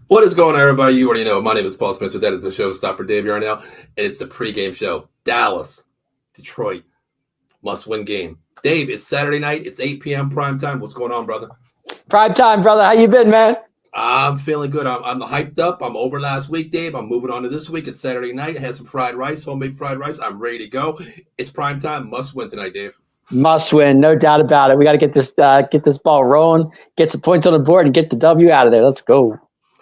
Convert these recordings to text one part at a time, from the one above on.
What is going on, everybody? You already know. My name is Paul Spencer. That is the Showstopper Dave here now, and it's the pregame show. Dallas, Detroit, must-win game. Dave, it's Saturday night. It's 8 p.m. prime time. What's going on, brother? Prime time, brother. How you been, man? I'm feeling good. I'm hyped up. I'm over last week, Dave. I'm moving on to this week. It's Saturday night. I had some fried rice, homemade fried rice. I'm ready to go. It's prime time. Must-win tonight, Dave. Must win, no doubt about it. We got to get this ball rolling, get some points on the board, and get the W out of there. Let's go.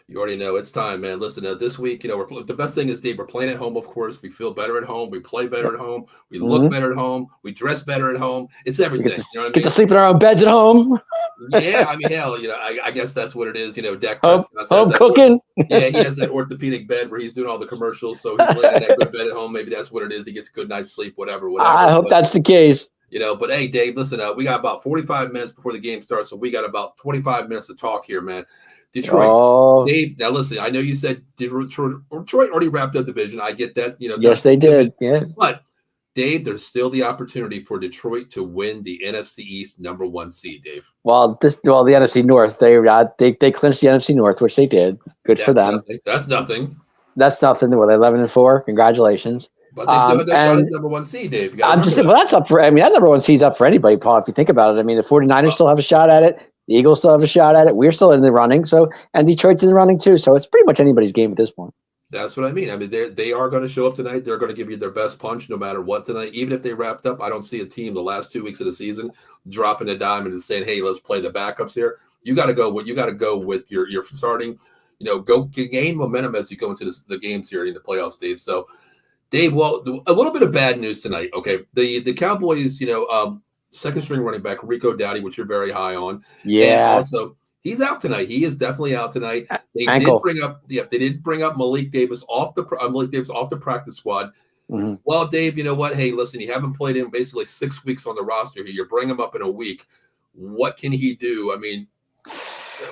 You already know it's time, man. Listen, this week, the best thing is, Dave, we're playing at home, of course. We feel better at home. We play better at home. We look better at home. We dress better at home. It's everything. Get to sleep in our own beds at home. Yeah, I mean, hell, I guess that's what it is. Dak home cooking. Yeah, he has that orthopedic bed where he's doing all the commercials. So he's laying in that good bed at home. Maybe that's what it is. He gets a good night's sleep, whatever. I hope that's the case. But hey, Dave, listen, we got about 45 minutes before the game starts. So we got about 25 minutes to talk here, man. Detroit. Dave, now listen, I know you said Detroit already wrapped up the division. I get that. Yes, they did. Yeah. But, Dave, there's still the opportunity for Detroit to win the NFC East #1 seed, Dave. Well, the NFC North, they clinched the NFC North, which they did. Good for them. That's nothing. That's nothing. Well, 11-4. Congratulations. But they still have that shot at #1 seed, Dave. I'm just saying, well, that's up for. I mean, that #1 seed's up for anybody, Paul. If you think about it, I mean, the 49ers still have a shot at it. The Eagles still have a shot at it. We're still in the running, and Detroit's in the running too. So it's pretty much anybody's game at this point. That's what I mean. I mean, they are going to show up tonight. They're going to give you their best punch no matter what tonight. Even if they wrapped up, I don't see a team the last 2 weeks of the season dropping a dime and saying, "Hey, let's play the backups here." You got to go with your starting. Go gain momentum as you go into the games here in the playoffs, Dave. So, Dave, well, a little bit of bad news tonight. Okay, the Cowboys, second string running back Rico Dowdy, which you're very high on. Yeah. And also, he's out tonight. He is definitely out tonight. They did bring up Malik Davis off the practice squad. Mm-hmm. Well, Dave, you know what? Hey, listen, you haven't played in basically 6 weeks on the roster here. You bring him up in a week. What can he do? I mean,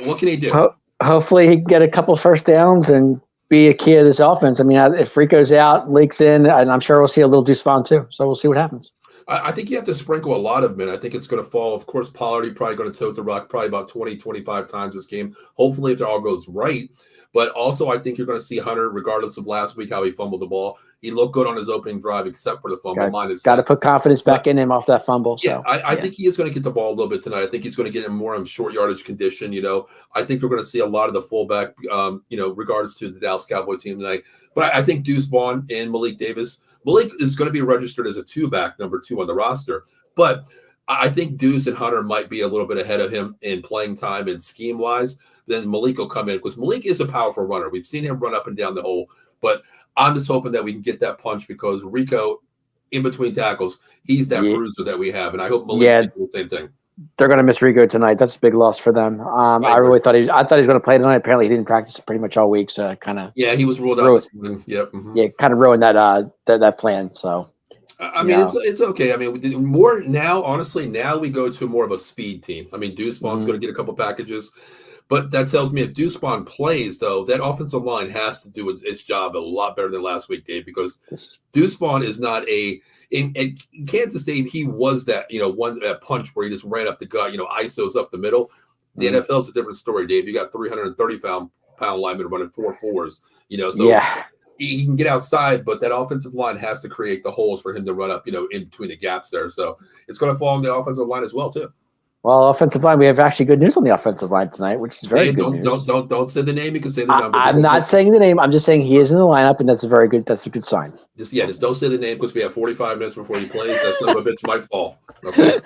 what can he do? Hopefully, he can get a couple first downs and be a key of this offense. I mean, if Rico's out, Lake's in, and I'm sure we'll see a little Deuce Vaughn too. So we'll see what happens. I think you have to sprinkle a lot of men. I think it's going to fall. Of course, Pollard probably going to tote the rock probably about 20, 25 times this game. Hopefully, if it all goes right. But also, I think you're going to see Hunter, regardless of last week how he fumbled the ball. He looked good on his opening drive, except for the fumble. Got to put confidence back in him off that fumble. Yeah, I think he is going to get the ball a little bit tonight. I think he's going to get him more in short yardage condition. I think we're going to see a lot of the fullback, regards to the Dallas Cowboy team tonight. But I think Deuce Vaughn and Malik Davis. Malik is going to be registered as a two-back, number 2 on the roster. But I think Deuce and Hunter might be a little bit ahead of him in playing time and scheme-wise. Then Malik will come in because Malik is a powerful runner. We've seen him run up and down the hole. But I'm just hoping that we can get that punch because Rico, in between tackles, he's that bruiser that we have. And I hope Malik can do the same thing. They're going to miss Rico tonight. That's a big loss for them. I really thought he was going to play tonight. Apparently, he didn't practice pretty much all week, so kind of he was ruled out this morning. Yep. Mm-hmm. Yeah, kind of ruined that plan. So I mean, it's okay. I mean, more now. Honestly, now we go to more of a speed team. I mean, Deuce Vaughn's going to get a couple packages, but that tells me if Deuce Vaughn plays, though, that offensive line has to do its job a lot better than last week, Dave, because Deuce Vaughn is not in Kansas State, he was that, that punch where he just ran up the gut, ISOs up the middle. The NFL is a different story, Dave. You got 330-pound linemen running 4.4s, so he can get outside, but that offensive line has to create the holes for him to run up, in between the gaps there. So it's going to fall on the offensive line as well, too. Well, offensive line, we have actually good news on the offensive line tonight, which is very good news. Don't say the name. You can say the number. I'm not saying the name. I'm just saying he is in the lineup, and that's a good sign. Just don't say the name because we have 45 minutes before he plays. That son of a bitch might fall. Okay,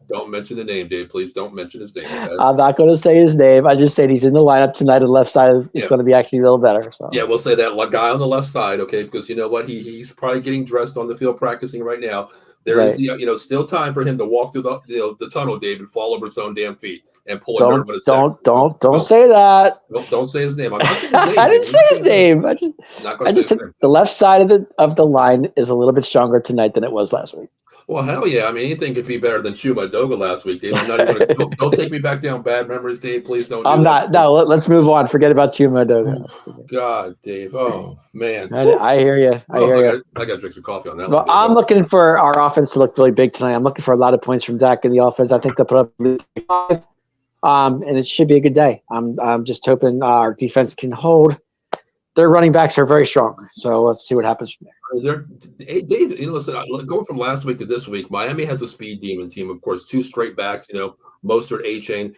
don't mention the name, Dave. Please don't mention his name. Okay? I'm not going to say his name. I just said he's in the lineup tonight. On the left side, it's going to be actually a little better. So we'll say that guy on the left side, okay? Because you know what, he's probably getting dressed on the field practicing right now. There is still time for him to walk through the tunnel, Dave, and fall over his own damn feet and pull a nerve on his neck. Don't say that. Don't say his name. I'm not saying his name. I didn't say his name. I just said the left side of the line is a little bit stronger tonight than it was last week. Well, hell yeah. I mean, anything could be better than Chuma Doga last week, Dave. I'm not even don't take me back down bad memories, Dave. Please don't. I'm not. No, let's move on. Forget about Chuma Doga. Oh, God, Dave. Oh, man. I hear you. I got to drink some coffee on that. Well, I'm looking for our offense to look really big tonight. I'm looking for a lot of points from Zach in the offense. I think they'll put up 5. And it should be a good day. I'm just hoping our defense can hold. Their running backs are very strong, so let's see what happens from there. Hey, Dave, listen, going from last week to this week, Miami has a speed demon team, of course, two straight backs, Mostert, A-Chain.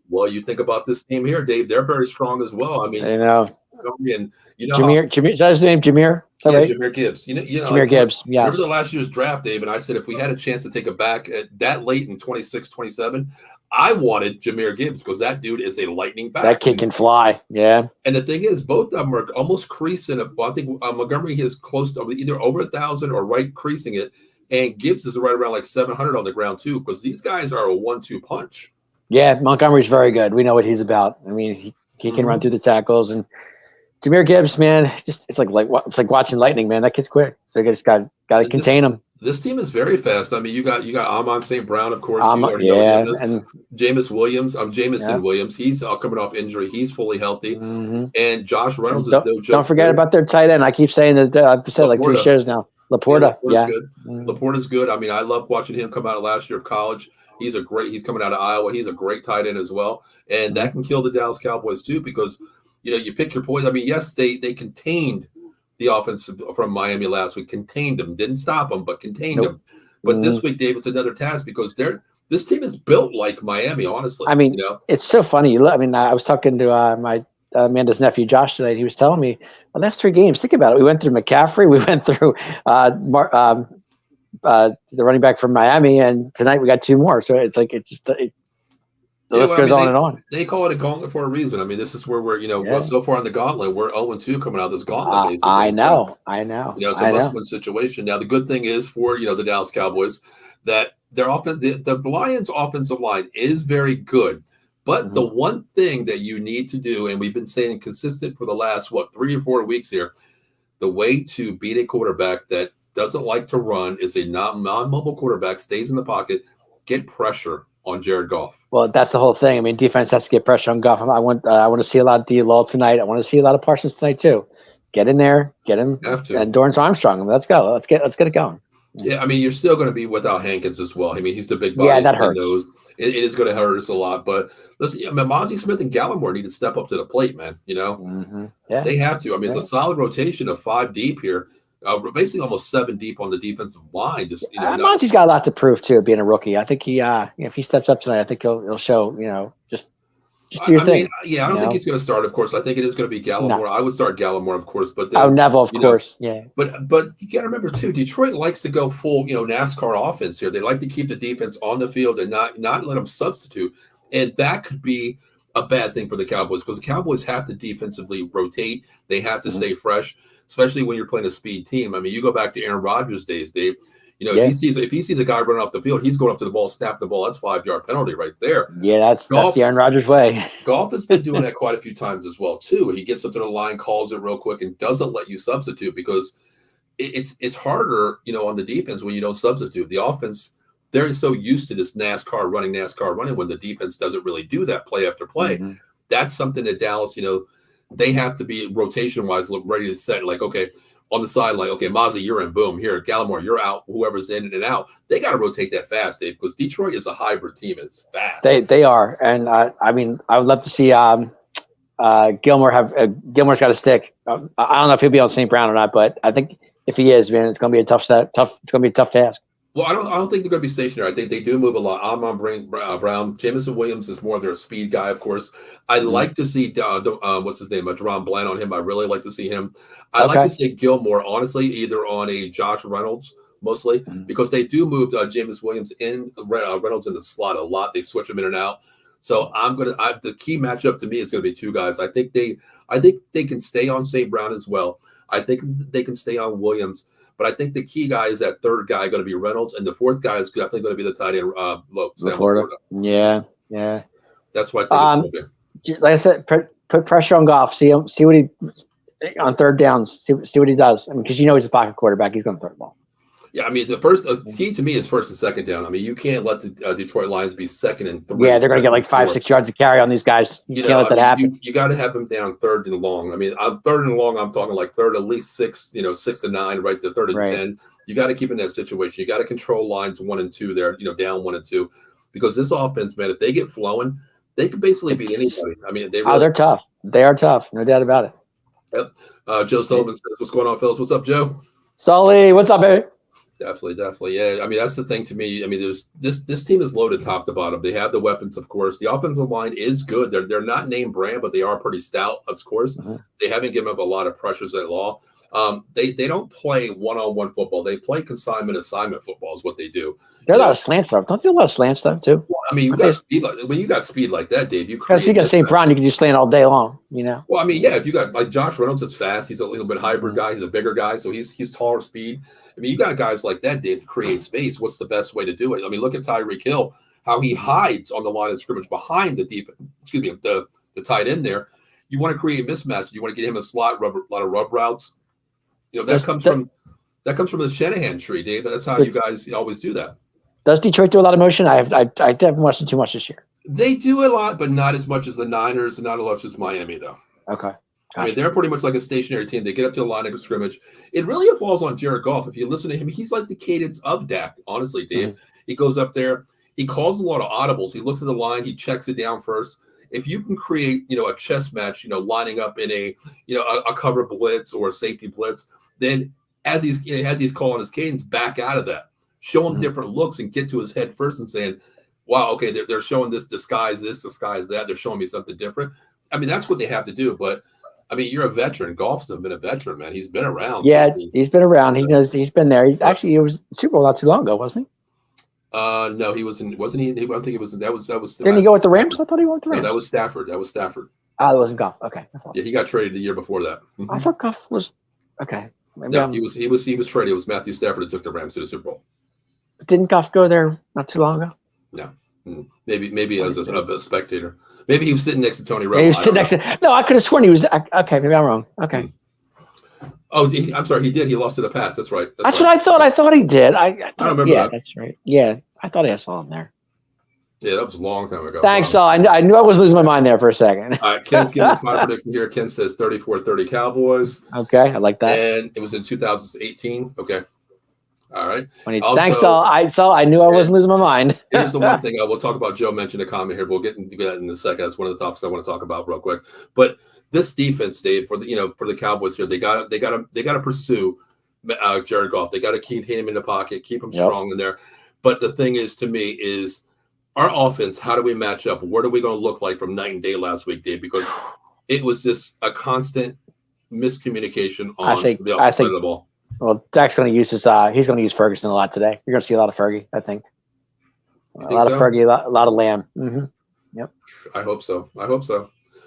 Well, you think about this team here, Dave, they're very strong as well. I mean, You know, and you know how Jameer, is that his name? Jameer? Is that yeah, right? Jameer Gibbs. Jameer Gibbs. Remember Yes. the last year's draft, Dave, and I said if we had a chance to take it back at that late in 26, 27, I wanted Jameer Gibbs because that dude is a lightning back. That kid can fly. Yeah. And the thing is, both of them are almost creasing. Well, I think Montgomery is close to either over 1,000 or right creasing it, and Gibbs is right around like 700 on the ground too, because these guys are a 1-2 punch. Yeah, Montgomery's very good. We know what he's about. I mean, he can run through the tackles, and Jameer Gibbs, man, it's like watching lightning, man. That kid's quick, so you just got to contain him. This team is very fast. I mean, you got Amon St. Brown, of course. And Jameis Williams. Jameson Williams. He's coming off injury. He's fully healthy. And Josh Reynolds is no joke. Don't forget about their tight end. I keep saying that. I've said like 3 shows now. Laporta. Good. Laporta's good. I mean, I love watching him come out of last year of college. He's coming out of Iowa. He's a great tight end as well. And that can kill the Dallas Cowboys too, because you pick your poison. I mean, yes, they contained the offense from Miami last week, contained them, didn't stop them, but contained them. But this week, Dave, it's another task because this team is built like Miami, honestly. I mean, it's so funny. I was talking to my Amanda's nephew, Josh, today. He was telling me the last 3 games, think about it. We went through McCaffrey. We went through the running back from Miami, and tonight we got 2 more. So it's like the list goes on and on. They call it a gauntlet for a reason. I mean, this is where we're, so far in the gauntlet, we're 0-2 coming out of this gauntlet. Basically. I know. It's a must-win situation. Now, the good thing is for, the Dallas Cowboys that their offense, the Lions' offensive line is very good. But the one thing that you need to do, and we've been saying consistent for the last, 3 or 4 weeks here, the way to beat a quarterback that doesn't like to run is a non-mobile quarterback, stays in the pocket, get pressure on Jared Goff. Well, that's the whole thing. I mean, defense has to get pressure on Goff. I want to see a lot of D-Law tonight. I want to see a lot of Parsons tonight too. Get in there, get him, and Dorrance Armstrong. Let's go. Let's get it going. Yeah, I mean, you're still going to be without Hankins as well. I mean, he's the big body. Yeah, that hurts. It is going to hurt us a lot. But listen, Monty Smith and Gallimore need to step up to the plate, man. Yeah, they have to. I mean, it's a solid rotation of 5 deep here. We're basically almost 7 deep on the defensive line. Monty's got a lot to prove too, being a rookie. I think he, if he steps up tonight, I think he'll show. Just do your thing. I don't think he's going to start. Of course, I think it is going to be Gallimore. No. I would start Gallimore, of course, but then, Neville, of course, yeah. But you got to remember too, Detroit likes to go full, NASCAR offense here. They like to keep the defense on the field and not let them substitute, and that could be a bad thing for the Cowboys because the Cowboys have to defensively rotate. They have to stay fresh. Especially when you're playing a speed team. I mean, you go back to Aaron Rodgers' days, Dave. If he sees a guy running off the field, he's going up to the ball, snap the ball. That's 5-yard penalty right there. Yeah, that's the Aaron Rodgers way. Goff has been doing that quite a few times as well too. He gets up to the line, calls it real quick, and doesn't let you substitute because it's harder, on the defense when you don't substitute. The offense, they're so used to this NASCAR running when the defense doesn't really do that play after play. That's something that Dallas, they have to be rotation-wise ready to set, like, okay, on the side, like, okay, Mozzie, you're in, boom, here, Gallimore, you're out, whoever's in and out. They got to rotate that fast, Dave, because Detroit is a hybrid team. It's fast. They are, and I mean, I would love to see Gilmore's got a stick. I don't know if he'll be on St. Brown or not, but I think if he is, man, it's going to be a tough. It's going to be a tough task. Well, I don't think they're going to be stationary. I think they do move a lot. Amon Brown, Jameson Williams is more their speed guy, of course. I like to see what's his name, Jerron Bland on him. I really like to see him. I like to see Gilmore, honestly, either on a Josh Reynolds mostly because they do move Jameson Williams in Reynolds in the slot a lot. They switch him in and out. So the key matchup to me is going to be 2 guys. I think they can stay on St. Brown as well. I think they can stay on Williams. But I think the key guy is that 3rd guy going to be Reynolds, and the 4th guy is definitely going to be the tight end, Laporta. Yeah. That's what I think. Like I said, put pressure on Goff. See what he on 3rd downs. See what he does. I mean, because he's a pocket quarterback. He's going to throw the ball. Yeah, I mean, the first key to me is 1st and 2nd down. I mean, you can't let the Detroit Lions be 2nd and 3. Yeah, they're going to get like 5-6 yards to carry on these guys. You can't let that happen. You got to have them down 3rd and long. I mean, on 3rd and long, I'm talking like 3rd at least 6, 6 to 9, right? The 3rd and 10. You got to keep in that situation. You got to control lines 1 and 2 there, down 1 and 2, because this offense, man, if they get flowing, they could basically beat anybody. I mean, they Oh, really. they're tough. They are tough. No doubt about it. Yep. Joe Sullivan says, "What's going on, fellas? What's up, Joe?" Sully, what's up, baby? Definitely. Yeah, I mean that's the thing to me. I mean, there's this team is loaded top to bottom. They have the weapons, of course. The offensive line is good. They're not name brand, but they are pretty stout, of course. They haven't given up a lot of pressures at all. They don't play one-on-one football. They play consignment assignment football is what they do. They're a lot of slant stuff. Don't they do a lot of slant stuff too? Well, I mean, when you got speed like that, Dave, you Because you got St. Brown, you can just slant all day long. You know. Well, I mean, yeah, if you got like Josh Reynolds is fast, he's a little bit hybrid guy, he's a bigger guy, so he's taller speed. I mean, you got guys like that, Dave, to create space. What's the best way to do it? I mean, look at Tyreek Hill, how he hides on the line of scrimmage behind the tight end there. You want to create mismatch. You want to get him a slot, a lot of rub routes. You know, that comes from the Shanahan tree, Dave. That's how you guys always do that. Does Detroit do a lot of motion? I haven't watched it too much this year. They do a lot, but not as much as the Niners and not as much as Miami, though. Okay. I mean, they're pretty much like a stationary team. They get up to the line of scrimmage. It really falls on Jared Goff. If you listen to him, he's like the cadence of Dak, honestly, Dave. He goes up there. He calls a lot of audibles. He looks at the line. He checks it down first. If you can create, a chess match, lining up in a cover blitz or a safety blitz, then as he's calling his cadence, back out of that. Show him different looks and get to his head first and saying, wow, okay, they're showing this disguise that. They're showing me something different. I mean, that's what they have to do. But I mean, you're a veteran. Goff's been a veteran, man. He's been around. Yeah, he's been around. He knows. He's been there. He was Super Bowl not too long ago, wasn't he? No, he wasn't. Wasn't he? I think it was. That was. Didn't he go with the Rams? I thought he went with the Rams. No, that was Stafford. Oh, it wasn't Goff. Okay. Yeah, he got traded the year before that. I thought Goff was okay. Maybe he was traded. It was Matthew Stafford that took the Rams to the Super Bowl. Didn't Goff go there not too long ago? No. Maybe as a spectator. Maybe he was sitting next to Tony Romo. He was sitting next to. No, I could have sworn he was. Okay, maybe I'm wrong. Okay. Oh, I'm sorry. He did. He lost to the Pats. That's right. That's what I thought. I thought he did. I remember yeah, that. That's right. Yeah, I thought I saw him there. Yeah, that was a long time ago. Thanks, Saul. I knew I was losing my mind there for a second. All right, Ken's giving us my prediction here. Ken says 34-30 Cowboys. Okay, I like that. And it was in 2018. Okay. All right. Thanks, Saul. I knew I wasn't losing my mind. Here's the one thing we'll talk about. Joe mentioned a comment here. We'll get into that in a second. That's one of the topics I want to talk about real quick. But this defense, Dave, for the Cowboys here, they got to pursue Jared Goff. They got to keep him in the pocket, keep him strong in there. But the thing is, to me, is our offense. How do we match up? What are we going to look like from night and day last week, Dave? Because it was just a constant miscommunication on the other side of the ball. Well, Dak's going to use he's going to use Ferguson a lot today. You're going to see a lot of Fergie, I think. A lot of Fergie, a lot of Lamb. Mm-hmm. Yep. I hope so.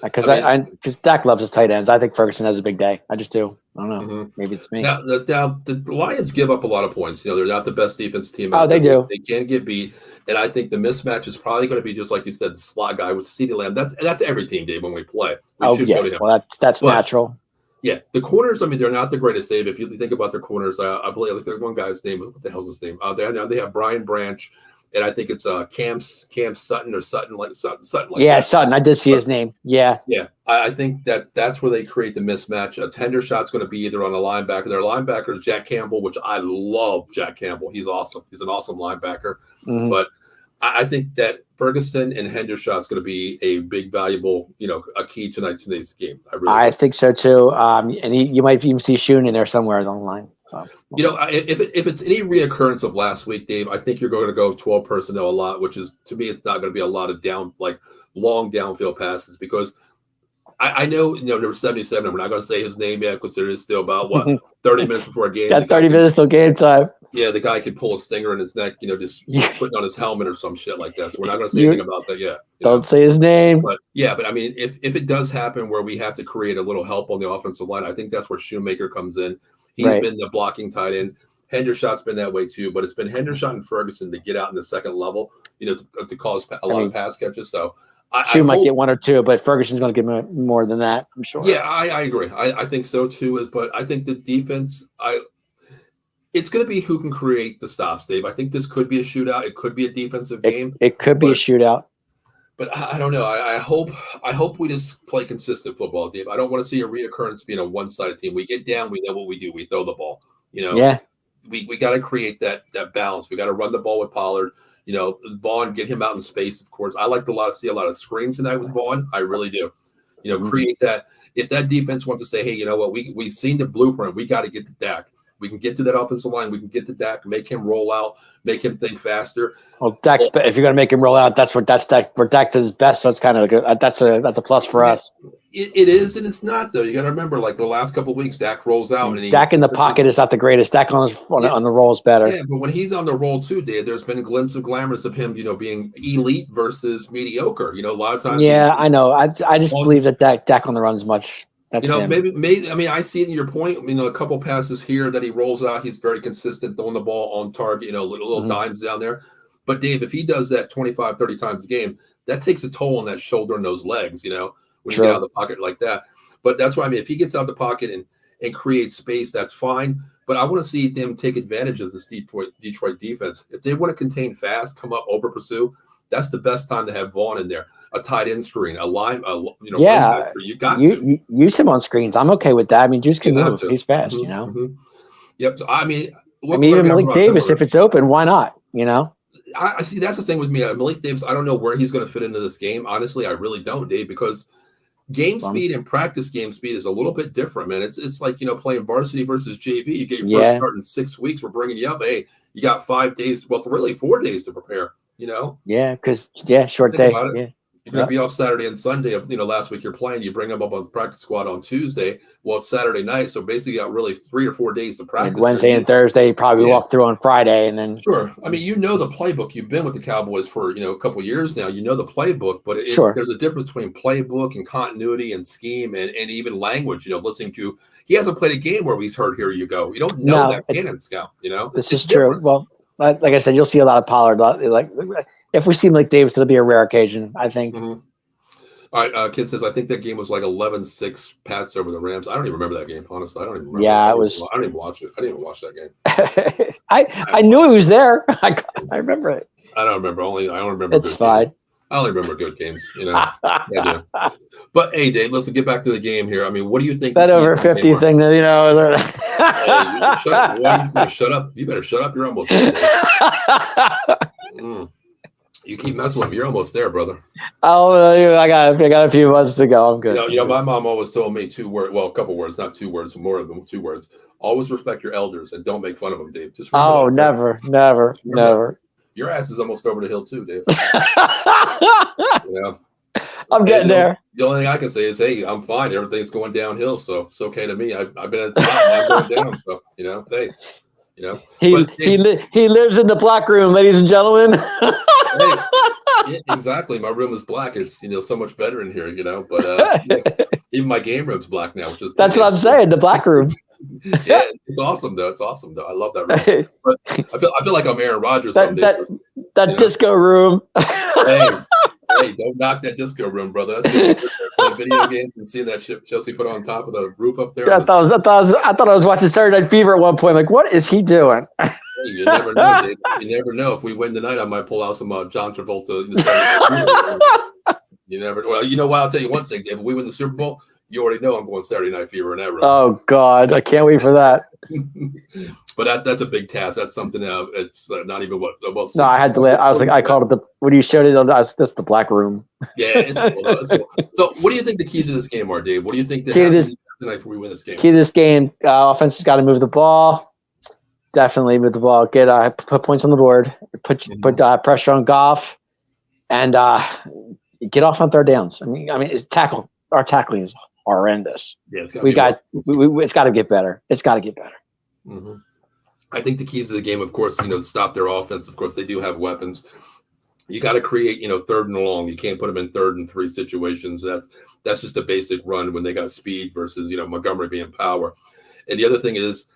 Because Dak loves his tight ends. I think Ferguson has a big day. I just do. I don't know. Mm-hmm. Maybe it's me. Now, the Lions give up a lot of points. They're not the best defense team. Oh, they do. They can get beat. And I think the mismatch is probably going to be just like you said, the slot guy with CeeDee Lamb. That's every team, Dave, when we play. We should go to him. Well, that's natural. Yeah, the corners. I mean, they're not the greatest, Dave. If you think about their corners, I believe like one guy's name. What the hell's his name? They have Brian Branch, and I think it's Cam Sutton or Sutton like Sutton. Yeah, that. Sutton. I did see his name. Yeah. I think that's where they create the mismatch. A tender shot's going to be either on a linebacker. Their linebacker is Jack Campbell, which I love. Jack Campbell, he's awesome. He's an awesome linebacker. Mm-hmm. But I think that Ferguson and Hendershot's going to be a big, valuable, a key today's game. I think so too. And you might even see Shun in there somewhere along the line. So, if it's any reoccurrence of last week, Dave, I think you're going to go 12 personnel a lot, which is, to me, it's not going to be a lot of long downfield passes because I know, number 77, I'm not going to say his name yet because there is still about, 30 minutes before a game. Got 30 minutes till game time. Yeah, the guy could pull a stinger in his neck, just putting on his helmet or some shit like that. So we're not going to say anything about that yet. Don't say his name. But I mean, if it does happen where we have to create a little help on the offensive line, I think that's where Shoemaker comes in. He's been the blocking tight end. Hendershot's been that way too, but it's been Hendershot and Ferguson to get out in the second level, to cause a lot of pass catches. So Shun might get one or two, but Ferguson's going to get more than that, I'm sure. Yeah, I agree. I think so too. But I think the defense, it's going to be who can create the stops, Dave. I think this could be a shootout. It could be a defensive game. It could be a shootout. But I don't know. I hope we just play consistent football, Dave. I don't want to see a reoccurrence being a one-sided team. We get down, we know what we do. We throw the ball. Yeah. We got to create that balance. We got to run the ball with Pollard. Vaughn, get him out in space, of course. I like to see a lot of screens tonight with Vaughn. I really do. Create that. If that defense wants to say, hey, you know what, we've seen the blueprint. We got to get to Dak. We can get to that offensive line. We can get to Dak, make him roll out, make him think faster. Well, Dak's, if you're going to make him roll out, that's Dak his best. So it's kind of that's a plus for us. It is, and it's not though. You got to remember, like the last couple of weeks, Dak rolls out, and Dak in the pocket is not the greatest. Dak on the roll is better. Yeah, but when he's on the roll too, Dave, there's been glimpses of glamours of him, being elite versus mediocre. A lot of times. Yeah, I know. I just believe that Dak on the run is much. That's maybe. I mean, I see it in your point. A couple passes here that he rolls out. He's very consistent, throwing the ball on target. Little dimes down there. But Dave, if he does that 25, 30 times a game, that takes a toll on that shoulder and those legs. When you get out of the pocket like that. But that's why if he gets out of the pocket and creates space, that's fine. But I want to see them take advantage of this Detroit defense. If they want to contain fast, come up, over pursue, that's the best time to have Vaughn in there. A tight end screen, a line, yeah, you got to use him on screens. I'm okay with that. I mean, Juice can move. He's fast, Yep. So, even Malik Davis, if it's open, why not? I see. That's the thing with me. Malik Davis, I don't know where he's going to fit into this game. Honestly, I really don't, Dave, because game speed and practice game speed is a little bit different, man. It's like, playing varsity versus JV. You get your first start in 6 weeks. We're bringing you up. Hey, you got 5 days. Well, really 4 days to prepare, Yeah, because, short day. Yeah. You're going to be off Saturday and Sunday. Last week you're playing. You bring them up on the practice squad on Tuesday. Well, it's Saturday night, so basically you got really 3 or 4 days to practice. Wednesday and Thursday, you probably walk through on Friday, and then sure. I mean, the playbook. You've been with the Cowboys for a couple of years now. The playbook, but there's a difference between playbook and continuity and scheme and even language. Listening to, he hasn't played a game where he's heard, "Here you go." You don't know that cannon scout. This is true. Well, like I said, you'll see a lot of Pollard. Like if we see Malik Davis, it'll be a rare occasion, I think. Mm-hmm. All right, Kid says, I think that game was like 11-6 Pats over the Rams. I don't even remember that game, honestly. I don't even remember. Yeah, it was. I didn't even watch it. I didn't even watch that game. I knew he was there. I remember it. I don't remember. I don't remember. It's fine. Games. I only remember good games, I do. But hey, Dave, let's get back to the game here. I mean, what do you think? That over 50 thing that Hey, shut up. Boy. You better shut up. You better shut up. You're almost there. You keep messing with me. You're almost there, brother. Oh, I got a few months to go. I'm good. My mom always told me 2 words. Well, a couple words, not 2 words, more than 2 words. Always respect your elders and don't make fun of them, Dave. Just never. Your ass is almost over the hill too, Dave. I'm getting there. The only thing I can say is, hey, I'm fine. Everything's going downhill, so it's okay to me. I've been at the top and I'm going down, so hey. He lives in the black room, ladies and gentlemen. Hey, exactly. My room is black. It's so much better in here, but even my game room's black now, which is that's what I'm saying. The black room. Yeah, it's awesome though. I love that room. But I feel like I'm Aaron Rodgers. That disco room. Hey, don't knock that disco room, brother. That's video games and seeing that shit Chelsea put on top of the roof up there. I thought I was watching Saturday Night Fever at one point. Like, what is he doing? Hey, you never know, Dave. You never know. If we win tonight, I might pull out some John Travolta. You never. Well, you know what? I'll tell you one thing, Dave. If we win the Super Bowl, you already know I'm going Saturday Night Fever in that room. Oh God, I can't wait for that. But that's a big task. That's something. It's not even what. No, I had to. I was like, I called it when you showed it. That's the black room. Yeah, it's cool. It's cool. So, what do you think the keys to this game are, Dave? What do you think the key to this tonight before we win this game? Key to this game: offense has got to move the ball. Definitely move the ball. Get put points on the board. Put pressure on Goff, and get off on third downs. I mean, our tackling is horrendous. Yeah, it's got to get better. It's got to get better. Mm-hmm. I think the keys to the game, of course, stop their offense. Of course, they do have weapons. You got to create, third and long. You can't put them in 3rd and 3 situations. That's just a basic run when they got speed versus, Montgomery being power. And the other thing is,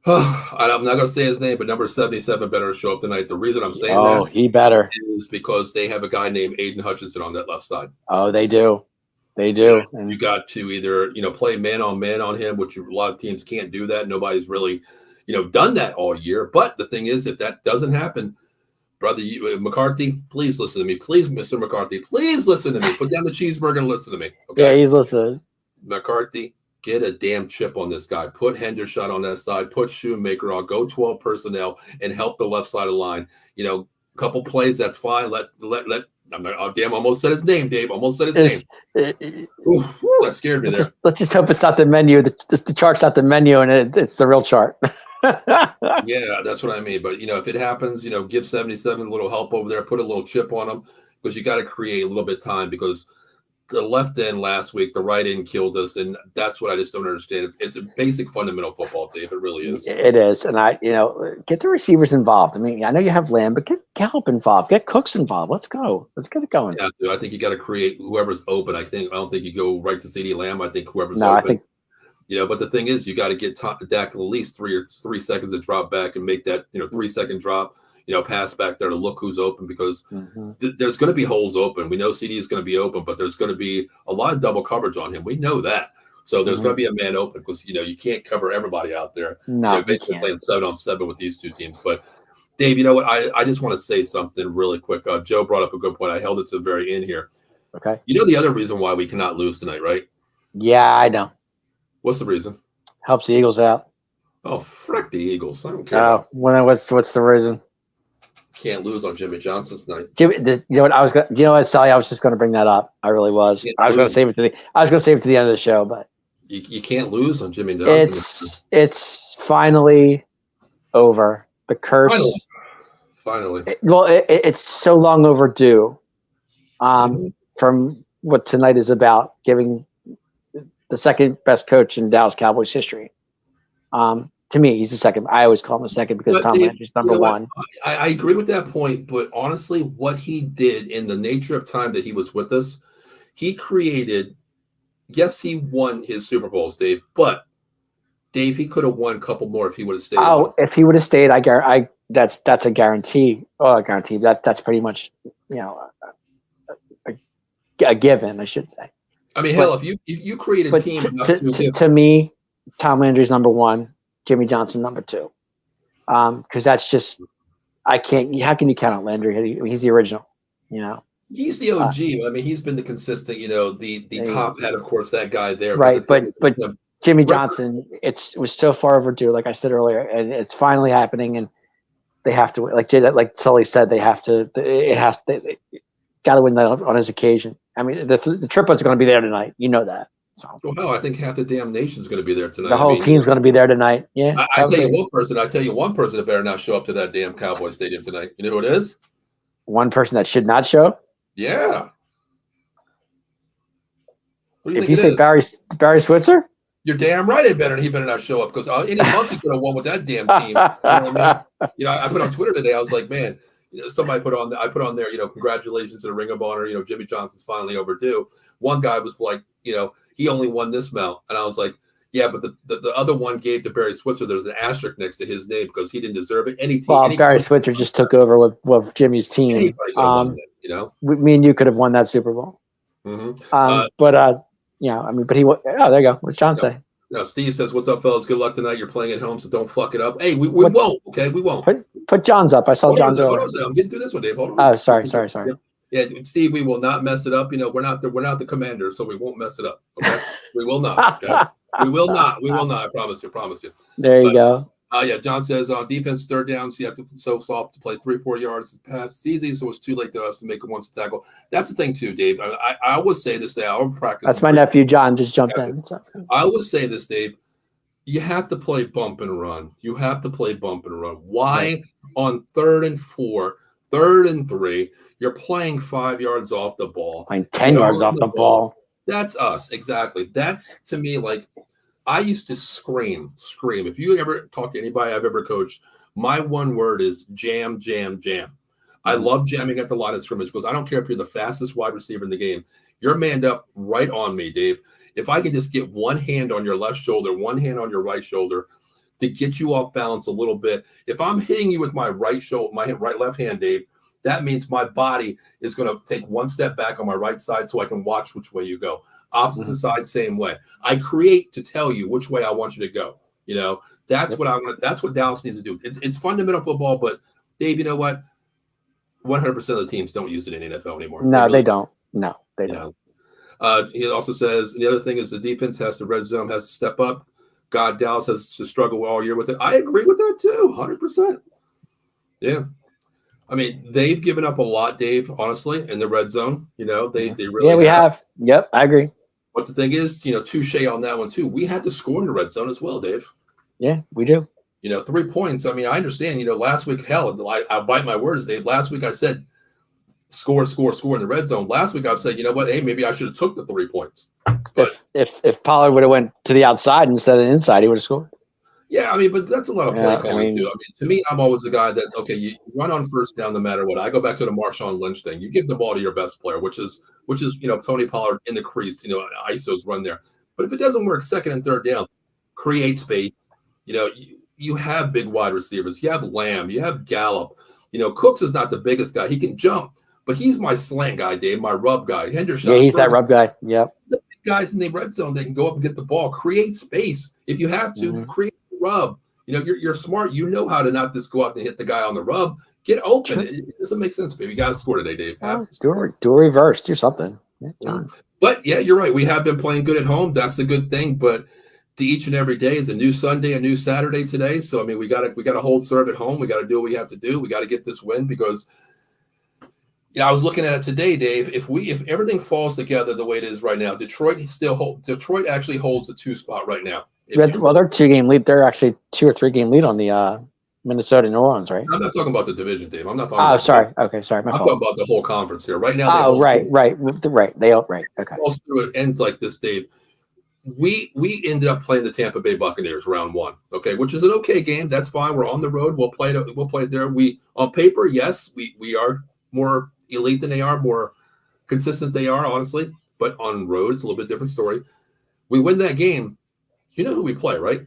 I'm not going to say his name, but number 77 better show up tonight. The reason I'm saying that he better is because they have a guy named Aiden Hutchinson on that left side. Oh, they do. They do. And you got to either, play man on man on him, which a lot of teams can't do that. Nobody's really, done that all year. But the thing is, if that doesn't happen, brother, McCarthy, please listen to me. Please, Mr. McCarthy, please listen to me. Put down the cheeseburger and listen to me. Okay? Yeah, he's listening. McCarthy, get a damn chip on this guy. Put Hendershot on that side. Put Shoemaker on. Go 12 personnel and help the left side of the line. couple plays, that's fine. Let. I'm not, oh, damn, almost said his name, Dave. Almost said his name. Ooh, that scared me there. Let's just hope it's not the menu. The chart's not the menu, and it's the real chart. Yeah, that's what I mean. But if it happens, give 77 a little help over there, put a little chip on them, because you got to create a little bit of time, because the left end last week, the right end killed us, and that's what I just don't understand. It's a basic fundamental football, Dave. It really is. It is, and get the receivers involved. I mean, I know you have Lamb, but get Gallup involved, get Cooks involved. Let's go. Let's get it going. Yeah, dude, I think you got to create whoever's open. I don't think you go right to CeeDee Lamb. I think whoever's open. I think. But the thing is, you got to get Dak at least 3 seconds to drop back and make that 3-second drop. Pass back there to look who's open, because there's going to be holes open. We know CD is going to be open, but there's going to be a lot of double coverage on him. We know that. So there's going to be a man open, because, you can't cover everybody out there. No, basically playing 7-on-7 with these two teams. But Dave, you know what? I just want to say something really quick. Joe brought up a good point. I held it to the very end here. Okay. The other reason why we cannot lose tonight, right? Yeah, I know. What's the reason? Helps the Eagles out. Oh, frick the Eagles. I don't care. What's the reason? Can't lose on Jimmy Johnson's night. Sally? I was just going to bring that up. I really was. I was going to save it to the end of the show, but you can't lose on Jimmy Johnson. It's finally over. The curse. Finally. It's so long overdue. From what tonight is about, giving the second best coach in Dallas Cowboys history. To me, he's the second. I always call him the second, because Tom Landry's number one. I agree with that point, but honestly, what he did in the nature of time that he was with us, he created. Yes, he won his Super Bowls, Dave, but Dave, he could have won a couple more if he would have stayed. Oh, if he would have stayed, that's a guarantee. Oh, a guarantee. That's pretty much a given, I should say. I mean, hell, if you create a team, to me, Tom Landry's number one. Jimmy Johnson number two, because that's just I can't. How can you count out Landry? He's the original. He's the OG. I mean, he's been the consistent. The top hat, of course, that guy there. Right, but Jimmy Johnson, it was so far overdue. Like I said earlier, and it's finally happening, and they have to. Like Sully said, they have to. They got to win that on his occasion. I mean, the triplets are going to be there tonight. You know that. So. Well, no, I think half the damn nation's going to be there tonight. The whole team's going to be there tonight. Yeah. I tell you one person that better not show up to that damn Cowboy Stadium tonight. You know who it is? One person that should not show? Yeah. If you say Barry Switzer? You're damn right. He better not show up, because any monkey could have won with that damn team. I put on Twitter today. I was like, man, somebody put on there, congratulations to the Ring of Honor. Jimmy Johnson's finally overdue. One guy was like, he only won this amount. And I was like, yeah, but the other one gave to Barry Switzer. There's an asterisk next to his name, because he didn't deserve it. Barry Switzer just took over with Jimmy's team. Me and you could have won that Super Bowl. Mm-hmm. But he. Oh, there you go. What's John say? Now, Steve says, "What's up, fellas? Good luck tonight. You're playing at home, so don't fuck it up." Hey, we won't. Okay, we won't. Put John's up. I saw John's earlier. I'm getting through this one, Dave. Hold on. Oh, sorry. Yeah, Steve, we will not mess it up. We're not the Commanders, so we won't mess it up. Okay, we will not. Okay, we will not. I promise you. There you go. Yeah, John says on defense, third downs, you have to be so soft to play 3-4 yards pass. It's easy, so it's too late to us to make it once a tackle. That's the thing too, Dave. I always say this. I always practice. That's my nephew John. Just jumped in. I always say this, Dave. You have to play bump and run. Why on 3rd and 4, 3rd and 3? You're playing 5 yards off the ball. Playing 10 yards off the ball. That's us. Exactly. That's, to me, like, I used to scream. If you ever talk to anybody I've ever coached, my one word is jam, jam, jam. I love jamming at the line of scrimmage, because I don't care if you're the fastest wide receiver in the game. You're manned up right on me, Dave. If I can just get one hand on your left shoulder, one hand on your right shoulder to get you off balance a little bit. If I'm hitting you with my right shoulder, my left hand, Dave, that means my body is going to take one step back on my right side so I can watch which way you go. Opposite side, same way. I create to tell you which way I want you to go. That's what Dallas needs to do. It's fundamental football, but Dave, you know what? 100% of the teams don't use it in the NFL anymore. No, they don't. No, they don't. He also says the other thing is the defense the red zone has to step up. God, Dallas has to struggle all year with it. I agree with that too, 100%. Yeah. I mean, they've given up a lot, Dave, honestly, in the red zone. They Yeah, really we have. have. Yep, I agree. But the thing is, touche on that one too. We had to score in the red zone as well, Dave. Yeah, we do. 3 points. I mean, I understand. Last week, hell, I bite my words, Dave. Last week I said score, score, score in the red zone. Last week I've said, you know what? Hey, maybe I should have took the 3 points. But If Pollard would have went to the outside instead of the inside, he would have scored. yeah, I mean, but that's a lot of play Yeah, calling too. I mean, to me, I'm always the guy that's okay. You run on first down no matter what. I go back to the Marshawn Lynch thing. You give the ball to your best player, which is Tony Pollard in the crease. ISOs run there. But if it doesn't work, second and third down, create space. You have big wide receivers. You have Lamb. You have Gallup. Cooks is not the biggest guy. He can jump, but he's my slant guy, Dave. My rub guy. Henderson. Yeah, he's that rub guy. Yep. The big guys in the red zone, they can go up and get the ball, create space. If you have to, create the rub. You're smart. You know how to not just go out and hit the guy on the rub. Get open. Sure. It doesn't make sense, baby. You got to score today, Dave. Do a reverse. Do something. Yeah, but yeah, you're right. We have been playing good at home. That's a good thing. But to each and every day is a new Sunday, a new Saturday today. So I mean, we got to hold serve at home. We got to do what we have to do. We got to get this win because. I was looking at it today, Dave. If everything falls together the way it is right now, Detroit actually holds the 2 spot right now. They're 2-game lead. They're actually 2 or 3 game lead on the Minnesota New Orleans, right? I'm not talking about the division, Dave. I'm not talking. Oh, sorry. Okay, sorry. I'm talking about the whole conference here right now. Oh, right. They all right. Okay. It ends like this, Dave. We ended up playing the Tampa Bay Buccaneers round 1, okay, which is an okay game. That's fine. We're on the road. We'll play it there. We on paper, yes, we are more elite than they are, more consistent they are, honestly. But on road, it's a little bit different story. We win that game. You know who we play, right?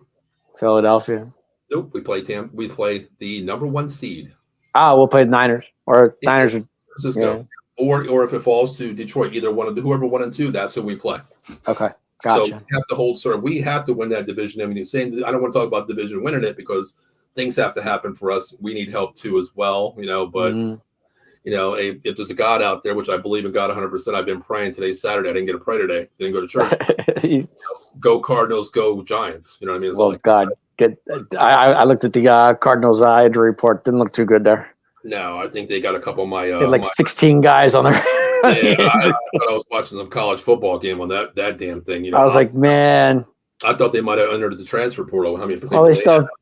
Philadelphia. Nope. We play We play the number 1 seed. We'll play the Niners or Niners. Francisco. Yeah. Or if it falls to Detroit, either one of whoever 1 and 2, that's who we play. Okay. Gotcha. So we have to hold serve. We have to win that division. I mean, he's saying I don't want to talk about division winning it because things have to happen for us. We need help too as well, but if there's a God out there, which I believe in God 100%, I've been praying today, Saturday. I didn't get to pray today. Didn't go to church. Go Cardinals, go Giants. You know what I mean? Well, God, good. I looked at the Cardinals injury report. Didn't look too good there. No, I think they got a couple of my. They had 16 guys on there. Yeah, I thought I was watching some college football game on that damn thing. I was like, man. I thought they might have entered the transfer portal.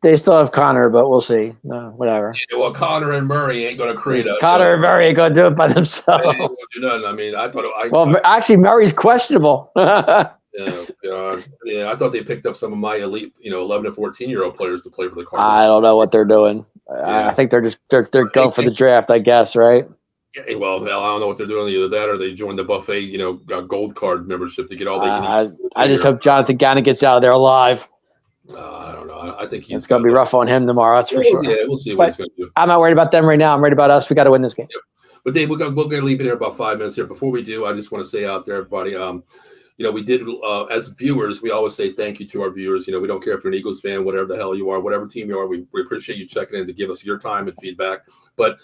They still have Connor, but we'll see. No, whatever. Yeah, well, Connor and Murray ain't going to create a. Connor and Murray ain't going to do it by themselves. Do nothing. I mean, I thought. Actually, Murray's questionable. Yeah, I thought they picked up some of my elite, 11 to 14-year-old players to play for the Cardinals. I don't know what they're doing. Yeah. I think they're going for the draft, I guess, right? Yeah, well, hell, I don't know what they're doing. Either that or they joined the buffet, gold card membership to get all they can eat. I just hope Jonathan Gannon gets out of there alive. I don't know. I think it's going to be rough on him tomorrow. That's for sure. Yeah, we'll see what he's going to do. I'm not worried about them right now. I'm worried about us. We got to win this game. Yep. But Dave, we're going to leave it here about 5 minutes here. Before we do, I just want to say out there, everybody, we did as viewers, we always say thank you to our viewers. We don't care if you're an Eagles fan, whatever the hell you are, whatever team you are. We appreciate you checking in to give us your time and feedback. But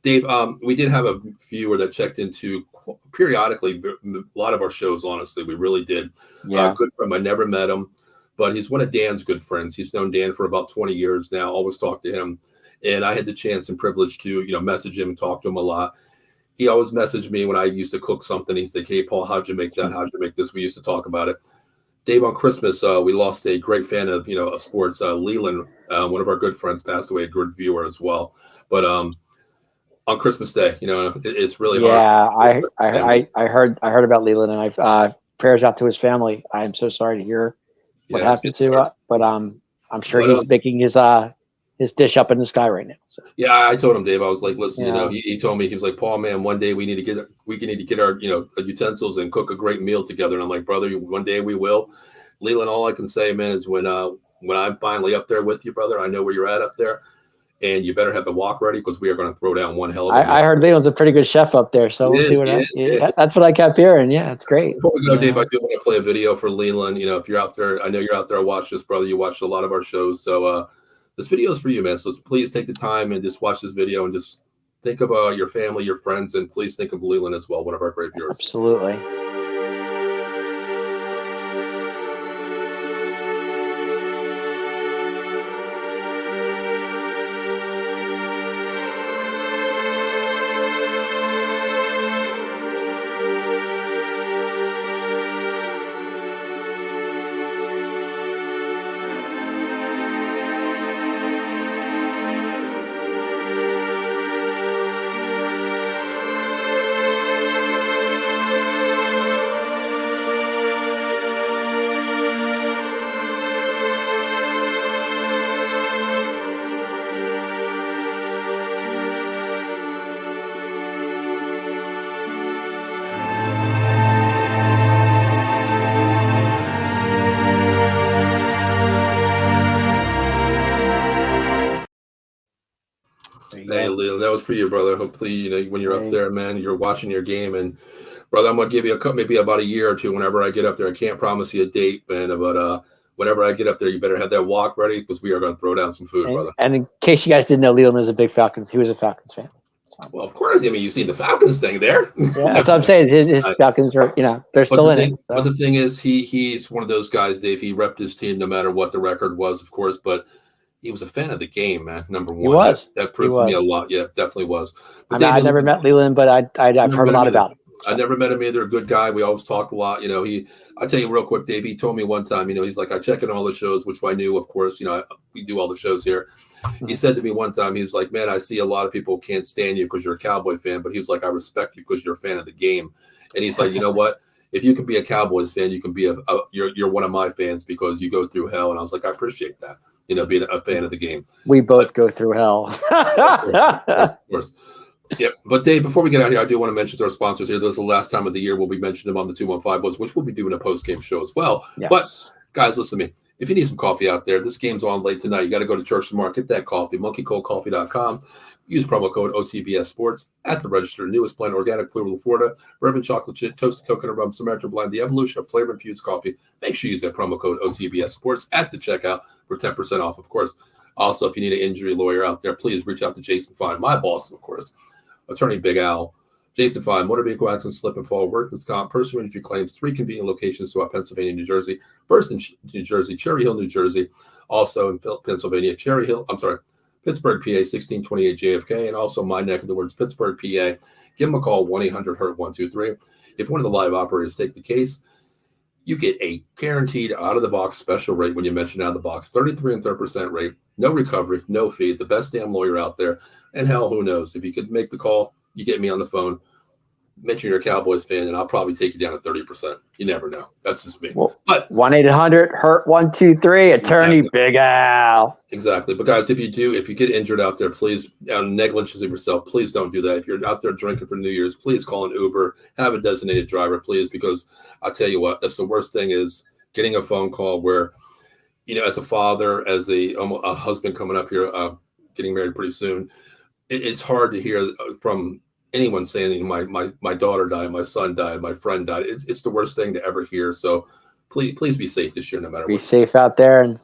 Dave, we did have a viewer that checked into periodically a lot of our shows. Honestly, we really did. Yeah, good friend. I never met him, but he's one of Dan's good friends. He's known Dan for about 20 years now. Always talked to him, and I had the chance and privilege to message him and talk to him a lot. He always messaged me when I used to cook something. He's like, "Hey, Paul, how'd you make that? How'd you make this?" We used to talk about it. Dave, on Christmas, we lost a great fan of of sports. Leland, one of our good friends, passed away. A good viewer as well, but on Christmas Day, it's really hard. Yeah, I heard about Leland, and I prayers out to his family. I am so sorry to hear what happened to, but I'm sure he's making his dish up in the sky right now. So. Yeah, I told him, Dave. I was like, listen, he told me, he was like, Paul, man, one day we need to get our utensils and cook a great meal together. And I'm like, brother, one day we will. Leland, all I can say, man, is when I'm finally up there with you, brother, I know where you're at up there. And you better have the walk ready because we are going to throw down one hell of a I heard Leland's a pretty good chef up there, so we'll see what that's what I kept hearing. Yeah, it's great. Before we go, Dave, I do want to play a video for Leland. If you're out there, I know you're out there. Watch this, brother. You watched a lot of our shows, so this video is for you, man. So please take the time and just watch this video and just think of your family, your friends, and please think of Leland as well, one of our great viewers. Absolutely. that was for you, brother. Hopefully, when you're up there, man, you're watching your game. And brother, I'm gonna give you maybe about a year or two whenever I get up there. I can't promise you a date, man, but whenever I get up there, you better have that walk ready because we are gonna throw down some food, brother. And in case you guys didn't know, Leland is a big Falcons. He was a Falcons fan. So. Well, of course. I mean, you've seen the Falcons thing there. Yeah, that's what I'm saying. His Falcons are, they're still in it. So. But the thing is, he's one of those guys, Dave. He repped his team no matter what the record was, of course. But he was a fan of the game, man. Number one, he was. That proved to me a lot. Yeah, definitely was. But I never met Leland, but I've heard a lot about him. So. I never met him either. A good guy. We always talk a lot. I'll tell you real quick, Dave. He told me one time, he's like, I check in all the shows, which I knew, of course. We do all the shows here. He said to me one time, he was like, man, I see a lot of people can't stand you because you're a Cowboy fan, but he was like, I respect you because you're a fan of the game. And he's like, you know what? If you can be a Cowboys fan, you can be you're one of my fans because you go through hell. And I was like, I appreciate that. Being a fan of the game. We both go through hell. Of course. Yep. But Dave, before we get out here, I do want to mention our sponsors here. This is the last time of the year we'll be mentioning them on the 215 Buzz, which we'll be doing a post-game show as well. Yes. But guys, listen to me. If you need some coffee out there, this game's on late tonight. You got to go to Church and Mark, get that coffee, monkeycoldcoffee.com. Use promo code OTBS Sports at the register. Newest blend, organic, Clearwater, Florida, bourbon, chocolate chip, toasted coconut rum, Samaritan blend, the evolution of flavor infused coffee. Make sure you use that promo code OTBS Sports at the checkout for 10% off, of course. Also, if you need an injury lawyer out there, please reach out to Jason Fine, my boss, of course, Attorney Big Al. Jason Fine, motor vehicle accident, slip and fall, workman's comp, personal injury claims, 3 convenient locations throughout Pennsylvania, New Jersey, Burston, New Jersey, Cherry Hill, New Jersey, also in Pennsylvania, Pittsburgh, PA, 1628 JFK, and also my neck of the woods, Pittsburgh, PA. Give them a call, 1-800-HURT-123. If one of the live operators take the case, you get a guaranteed out-of-the-box special rate when you mention out-of-the-box, 33 3% rate, no recovery, no fee, the best damn lawyer out there. And hell, who knows? If you could make the call, you get me on the phone, mention you're a Cowboys fan, and I'll probably take you down to 30%. You never know. That's just me. Well, but 1-800-HURT-123, Attorney Big Al. Exactly. But guys, if you get injured out there, please, negligence of yourself, please don't do that. If you're out there drinking for New Year's, please call an Uber, have a designated driver, please, because I'll tell you what, that's the worst thing is getting a phone call where, as a father, as a husband coming up here, getting married pretty soon, it's hard to hear from anyone saying, my daughter died, my son died, my friend died. It's the worst thing to ever hear. So please be safe this year, no matter what. Be safe out there and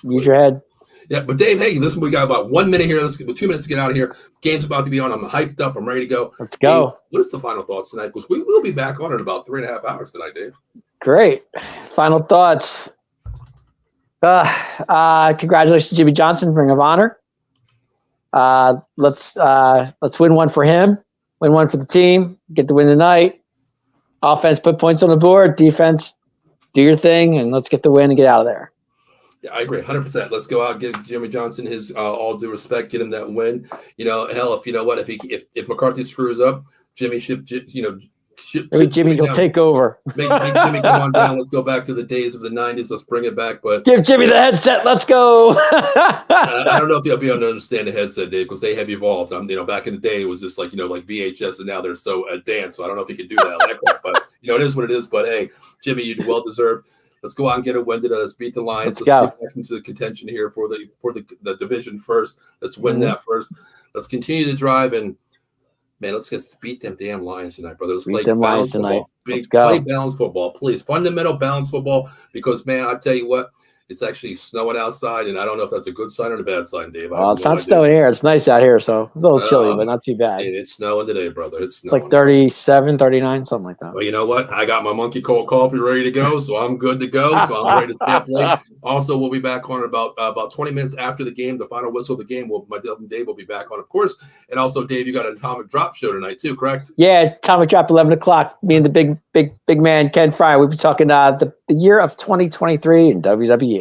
use your head. Yeah, but Dave, hey, listen, we got about 1 minute here. Let's get 2 minutes to get out of here. Game's about to be on. I'm hyped up. I'm ready to go. Let's go. Dave, what's the final thoughts tonight? Because we will be back on in about 3.5 hours tonight, Dave. Great. Final thoughts. Congratulations to Jimmy Johnson, Ring of Honor. Let's win one for him, win one for the team, get the win tonight. Offense, put points on the board. Defense, do your thing, and let's get the win and get out of there. Yeah, I agree, 100%. Let's go out and give Jimmy Johnson his all due respect, get him that win. Hell, if McCarthy screws up, Jimmy should, maybe Jimmy will take over. Make Jimmy come on down. Let's go back to the days of the 90s. Let's bring it back. But give Jimmy the headset. Let's go. I don't know if you'll be able to understand the headset, Dave, because they have evolved. Back in the day, it was just like VHS, and now they're so advanced. So I don't know if you could do that. But it is what it is. But hey, Jimmy, you well deserved. Let's go out and get a win today. Let's beat the Lions. Let's get back into the contention here for the division first. Let's win that first. Let's continue to drive and. Man, let's beat them damn Lions tonight, brother. Let's play balanced football. Play balanced football, please. Fundamental balanced football, because, man, I tell you what, it's actually snowing outside, and I don't know if that's a good sign or a bad sign, Dave. Well, it's not snowing here. It's nice out here, so a little chilly, but not too bad. It's snowing today, brother. It's like 37, 39, something like that. Well, you know what? I got my monkey cold coffee ready to go, so I'm good to go. So I'm ready to stay up late. Also, we'll be back on about 20 minutes after the game, the final whistle of the game. Myself and Dave will be back on, of course. And also, Dave, you got an Atomic Drop show tonight too, correct? Yeah, Atomic Drop, 11 o'clock. Me and the big man, Ken Fry. We'll be talking the year of 2023 in WWE.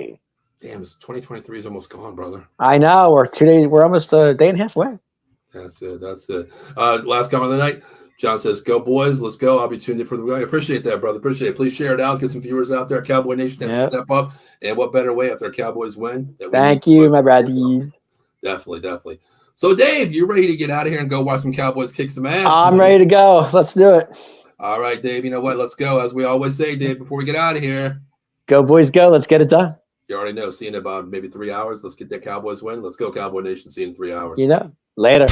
Damn, 2023 is almost gone, brother. I know. We're almost a day and a half away. That's it. Last comment of the night. John says, "Go boys, let's go." I'll be tuned in for the guy. I appreciate that, brother. Appreciate it. Please share it out. Get some viewers out there. Cowboy Nation has to step up. And what better way after Cowboys win? Thank you, my brother. Definitely. So, Dave, you ready to get out of here and go watch some Cowboys kick some ass? I'm ready to go. Let's do it. All right, Dave. You know what? Let's go. As we always say, Dave, before we get out of here. Go, boys, go. Let's get it done. You already know. See you in about maybe 3 hours. Let's get that Cowboys win. Let's go, Cowboy Nation. See you in 3 hours. Later.